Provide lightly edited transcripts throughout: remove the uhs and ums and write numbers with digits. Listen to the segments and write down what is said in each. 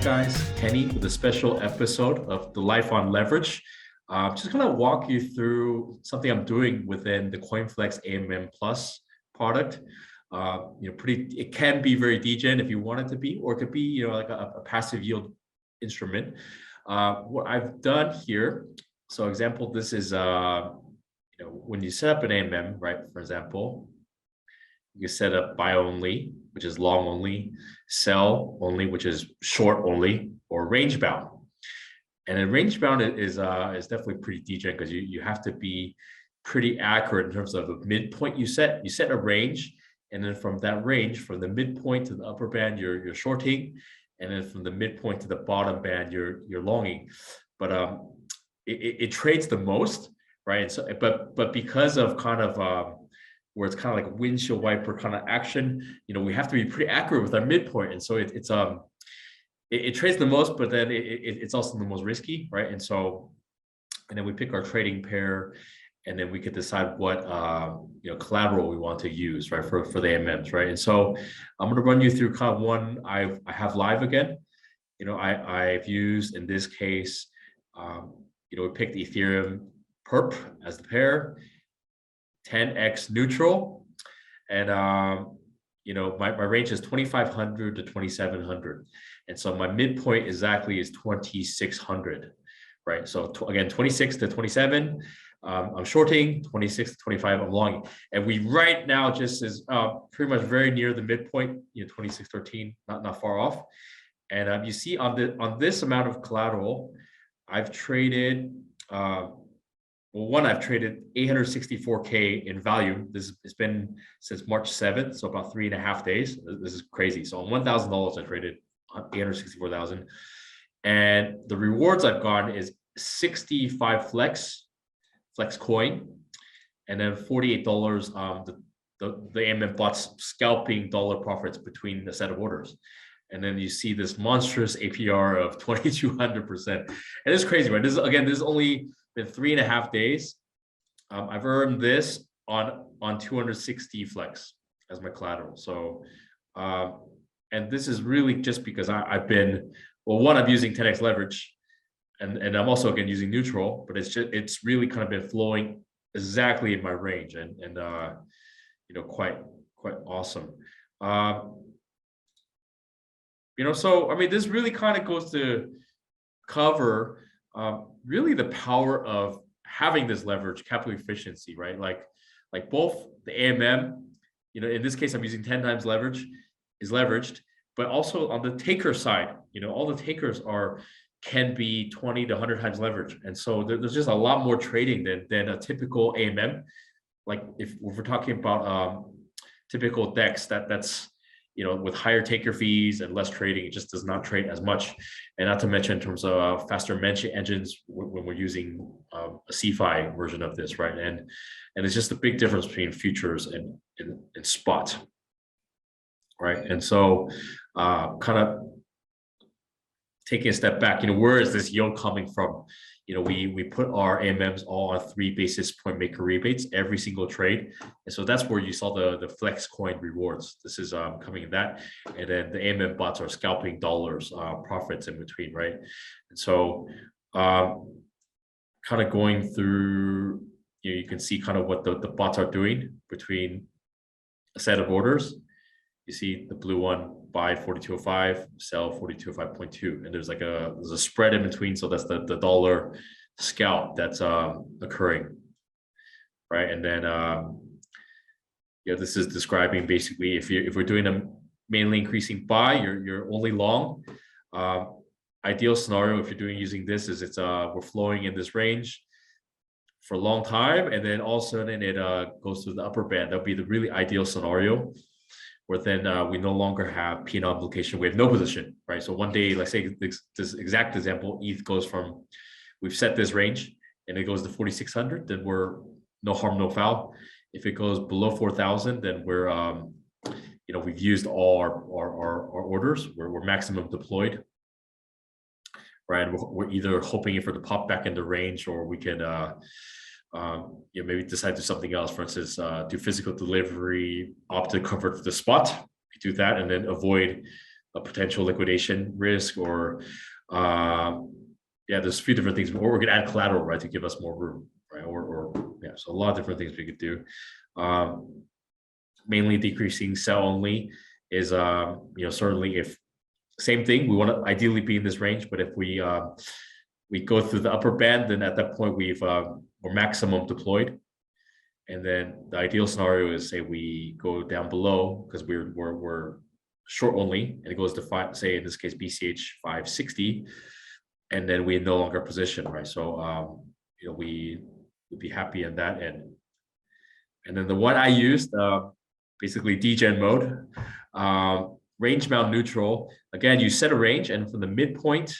guys, Kenny with a special episode of the Life on Leverage. Just gonna walk you through something I'm doing within the CoinFlex AMM Plus product. It can be very degen if you want it to be, or it could be, like a passive yield instrument. What I've done here, so example, this is, when you set up an AMM, right? For example, you set up buy only, which is long only, sell only, which is short only, or range bound. And then range bound is definitely pretty degen because you have to be pretty accurate in terms of the midpoint you set. You set a range, and then from that range, from the midpoint to the upper band, you're shorting, and then from the midpoint to the bottom band, you're longing. But it trades the most, right? And so, but because of kind of where it's kind of like windshield wiper kind of action, we have to be pretty accurate with our midpoint, and so it trades the most, but then it's also the most risky, right? And then we pick our trading pair, and then we could decide what collateral we want to use, right, for the AMMs, right? And so I'm going to run you through kind of one I have live again. I've used, in this case, we picked Ethereum perp as the pair, 10x neutral, and my range is 2,500 to 2,700, and so my midpoint exactly is 2,600, right? So again, 26 to 27, I'm shorting, 26 to 25, I'm longing, and we right now just is pretty much very near the midpoint, 26.13, not far off. And you see on this amount of collateral, I've traded. I've traded 864K in value. This has been since March 7th, so about 3.5 days. This is crazy. So on $1,000, I traded 864,000, and the rewards I've gotten is 65 flex coin, and then $48. The AMM bots scalping dollar profits between the set of orders. And then you see this monstrous APR of 2,200%. And it's crazy, right? This is only been 3.5 days. I've earned this on 260 flex as my collateral. So, and this is really just because I've been, I'm using 10x leverage, and I'm also again using neutral, but it's really kind of been flowing exactly in my range, and quite awesome. So I mean, this really kind of goes to cover really the power of having this leverage, capital efficiency, right? Like both the AMM, in this case, I'm using 10 times leverage, is leveraged, but also on the taker side, all the takers can be 20 to 100 times leverage. And so there's just a lot more trading than a typical AMM. Like if we're talking about typical DEX, that's with higher taker fees and less trading, it just does not trade as much. And not to mention in terms of faster mention engines when we're using a CFI version of this, right? And it's just a big difference between futures and spot, right? And so kind of taking a step back, where is this yield coming from? We put our AMMs all on 3 basis point maker rebates every single trade. And so that's where you saw the flex coin rewards. This is coming in that. And then the AMM bots are scalping dollars, profits in between, right? And so kind of going through, you can see kind of what the bots are doing between a set of orders. You see the blue one, buy 42.05, sell 42.5.2, and there's a spread in between, so that's the dollar scalp that's occurring, right? And then this is describing basically if we're doing a mainly increasing buy, you're only long. Ideal scenario if you're using this is we're flowing in this range for a long time, and then all of a sudden it goes to the upper band. That'll be the really ideal scenario, where then we no longer have P&L implication. We have no position, right? So one day, let's say this exact example, ETH goes from, we've set this range and it goes to 4,600, then we're no harm, no foul. If it goes below 4,000, then we're, we've used all our orders. We're maximum deployed, right? And we're either hoping for the pop back in the range, or we can maybe decide to do something else. For instance, do physical delivery, opt to convert to the spot. We do that, and then avoid a potential liquidation risk, or yeah, there's a few different things. Or we could add collateral, right, to give us more room, right? Or yeah, so a lot of different things we could do. Mainly decreasing sell only is certainly, if same thing, we want to ideally be in this range, but if we go through the upper band, then at that point we're maximum deployed. And then the ideal scenario is, say we go down below because we're short only, and it goes to say in this case BCH 560, and then we no longer position, right? So we would be happy in that end. And then the one I used, basically Degen mode, range bound neutral. Again, you set a range, and from the midpoint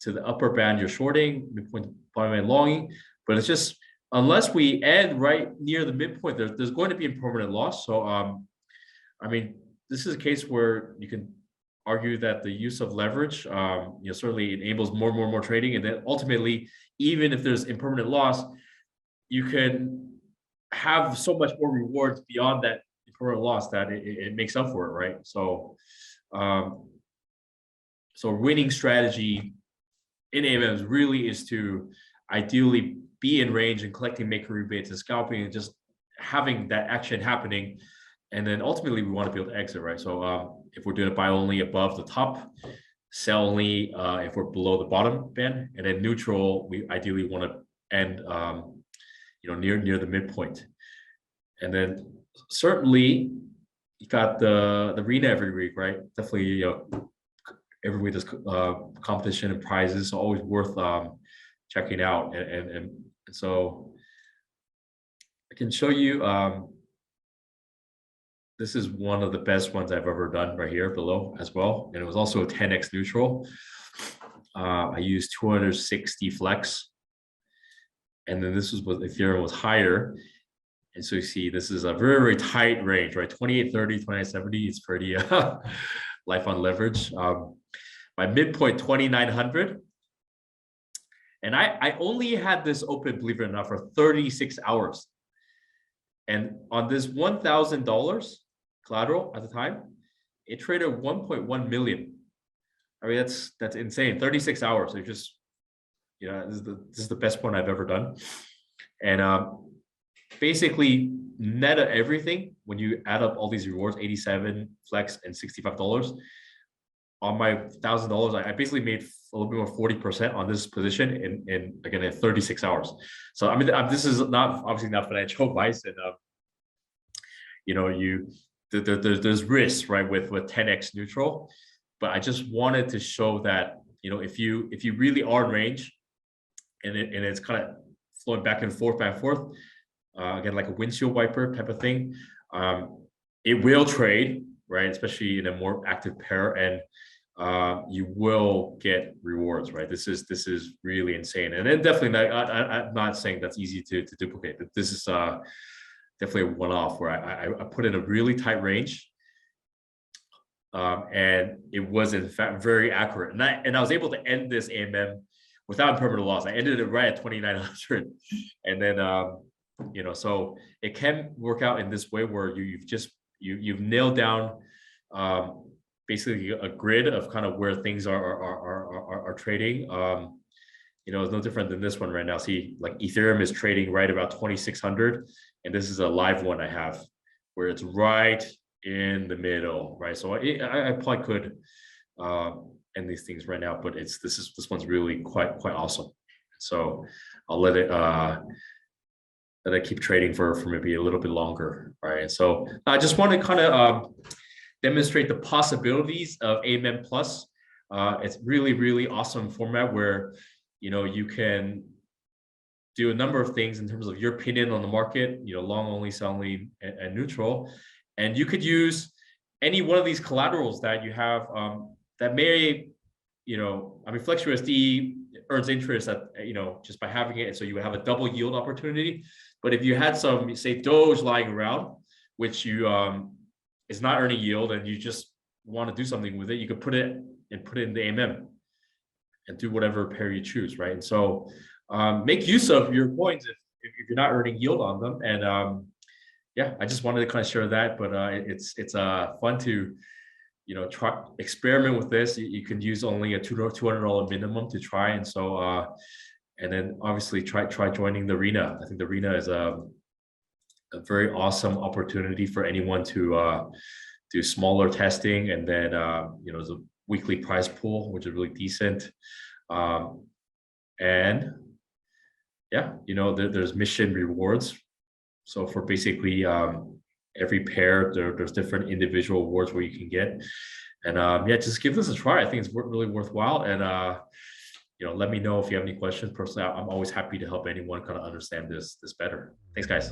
to the upper band you're shorting, midpoint to bottom band longing, but it's just, unless we end right near the midpoint, there's going to be impermanent loss. So I mean, this is a case where you can argue that the use of leverage certainly enables more trading, and then ultimately, even if there's impermanent loss, you can have so much more rewards beyond that impermanent loss that it makes up for it, right? So so winning strategy in AMMs really is to ideally be in range and collecting maker rebates and scalping and just having that action happening. And then ultimately we want to be able to exit, right? So if we're doing a buy only above the top, sell only if we're below the bottom band, and then neutral, we ideally want to end near the midpoint. And then certainly you got the arena every week, right? Definitely every week there's competition and prizes, so always worth checking out. And so I can show you, this is one of the best ones I've ever done right here below as well. And it was also a 10x neutral. I used 260 flex. And then this was what Ethereum was higher. And so you see, this is a very tight range, right? 2830, 2970 is pretty life on leverage. My midpoint, 2900. And I only had this open, believe it or not, for 36 hours. And on this $1,000 collateral at the time, it traded 1.1 million. I mean, that's insane. 36 hours. So just, this is the best one I've ever done. And basically, net of everything, when you add up all these rewards, 87 flex and $65 on my $1,000, I basically made a little bit more 40% on this position in again in 36 hours. So I mean, this is obviously not financial advice, and there's risks, right, with 10x neutral, but I just wanted to show that if you really are in range, and it's kind of flowing back and forth, again, like a windshield wiper type of thing, it will trade, right, especially in a more active pair, and you will get rewards, right? This is really insane. And then definitely, I'm not saying that's easy to duplicate, but this is definitely a one-off where I put in a really tight range, and it was in fact very accurate, and I was able to end this AMM without impermanent loss. I ended it right at 2900, and then so it can work out in this way where you've nailed down basically a grid of kind of where things are trading. It's no different than this one right now. See, like Ethereum is trading right about 2600, and this is a live one I have where it's right in the middle, right? So I probably could end these things right now, but this one's really quite awesome. So I'll let it keep trading for maybe a little bit longer, right? So I just want to kind of demonstrate the possibilities of AMM Plus. It's really awesome format where you can do a number of things in terms of your opinion on the market, long only, sell only, and neutral. And you could use any one of these collaterals that you have that may, I mean, Flex USD earns interest at, just by having it. So you have a double yield opportunity. But if you had some, say, Doge lying around, which you is not earning yield, and you just want to do something with it, you could put it in the AMM and do whatever pair you choose, right? And so make use of your coins if you're not earning yield on them. And yeah, I just wanted to kind of share that, but it's fun to try experiment with this. You can use only a $200 minimum to try, and so and then obviously try joining the arena. I think the arena is a very awesome opportunity for anyone to do smaller testing, and then there's a weekly prize pool which is really decent, and yeah, there's mission rewards. So for basically every pair, there's different individual awards where you can get, and yeah, just give this a try. I think it's really worthwhile, and let me know if you have any questions. Personally, I'm always happy to help anyone kind of understand this better. Thanks, guys.